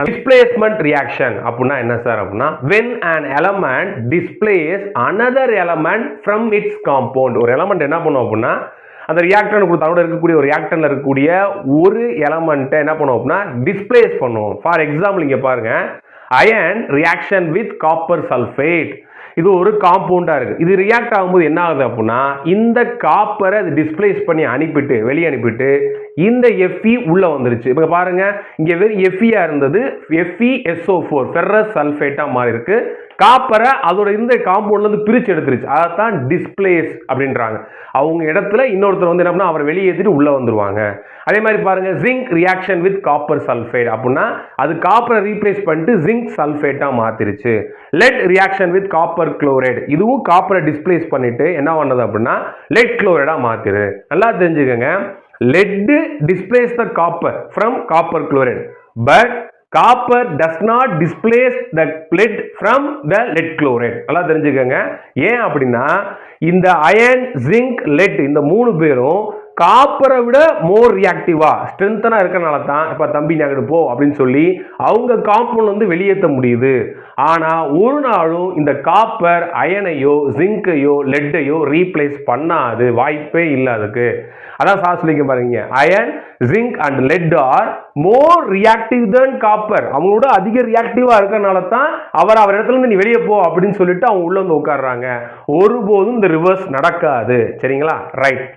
displacement reaction அப்படின்னா என்ன sir அப்படின்னா when an element displaces another element from its compound. ஒரு எலமெண்ட் என்ன பண்ணும் அப்படின்னா அந்த ரியாக்டன்ட் தன்னோட இருக்கக்கூடிய ஒரு ரியாக்டன்ட்ல இருக்கக்கூடிய ஒரு எலமெண்ட்டை என்ன பண்ணும் அப்படின்னா டிஸ்பிளேஸ் பண்ணும். ஃபார் எக்ஸாம்பிள் இங்க பாருங்க, iron reaction with copper sulphate. இது ஒரு காம்பவுண்டா இருக்கு. இது ரியாக்ட் ஆகும்போது என்ன ஆகுது அப்படின்னா இந்த காப்பரை அது டிஸ்பிளேஸ் பண்ணி அனுப்பிட்டு வெளியே அனுப்பிட்டு இந்த Fe உள்ள வந்துருச்சு. இப்ப பாருங்க, இங்க வெறும் Fe இருந்தது FeSO4 ஃபெரஸ் சல்ஃபேட்டா மாறி இருக்கு. காப்பரை அதோட இந்த காம்பவுண்ட்ல இருந்து பிரிச்சு எடுத்துருச்சு. அதான் டிஸ்பிளேஸ் அப்படின்றாங்க. அவங்க இடத்துல இன்னொருத்தர் வந்து என்ன பண்ணா அவரை வெளியேற்றிட்டு உள்ள வந்துருவாங்க. அதே மாதிரி பாருங்க, zinc reaction with copper sulphate அப்படின்னா அது காப்பரை ரீப்ளேஸ் பண்ணிட்டு ஜிங்க் சல்ஃபேட்டா மாத்திருச்சு. Lead reaction with copper chloride, இதுவும் காப்பரை டிஸ்பிளேஸ் பண்ணிட்டு என்ன பண்ணது அப்படின்னா லெட் குளோரைடா மாத்திரு. நல்லா தெரிஞ்சுக்கங்க, lead displace the copper from copper chloride, but copper does not displace the lead from the lead chloride. நல்லா தெரிஞ்சுக்கங்க. ஏன் அப்படின்னா இந்த அயன் ஜிங்க் லெட் இந்த மூணு பேரும் காப்பரை விட மோர் ரியாக்டிவா ஸ்ட்ரென்த்தனா இருக்கனால தான் இப்ப தம்பி நகடு போ அப்படின்னு சொல்லி அவங்க காம்பவுண்ட் வந்து வெளியேற்ற முடியுது. ஆனா ஒரு நாளும் இந்த காப்பர் அயனையோ ஜிங்கையோ லெட்டையோ ரீப்ளேஸ் பண்ணாது, வாய்ப்பே இல்லை அதுக்கு. அதான் சார் சொல்லிக்க பாருங்க, iron zinc and lead are more reactive than copper. அவங்களோட அதிக ரியாக்டிவா இருக்கனால தான் அவர் இடத்துல இருந்து நீ வெளியே போ அப்படின்னு சொல்லிட்டு அவங்க உள்ள வந்து உட்கார்றாங்க. ஒருபோதும் இந்த ரிவர்ஸ் நடக்காது. சரிங்களா? ரைட்.